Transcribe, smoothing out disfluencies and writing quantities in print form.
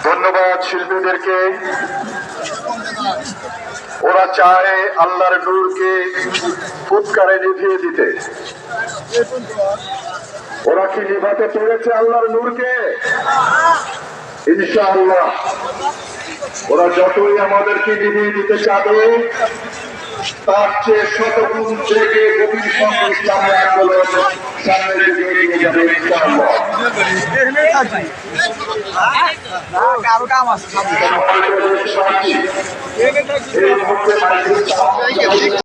ধন্যবাদ শিল্পীদেরকে। ওরা চায় আল্লাহর নূরকে ফুৎকারে নিভিয়ে দিতে। ওরা কি নিভাতে পেরেছে আল্লাহর নূরকে? ইনশাআল্লাহ ওরা যতই আমাদেরকে নিভিয়ে দিতে চাবে, তার চেয়ে শতগুণ জেগে গভীর সঙ্গে ইসলামের আন্দোলন সামনের দিকে এগিয়ে যাবে ইনশাআল্লাহ।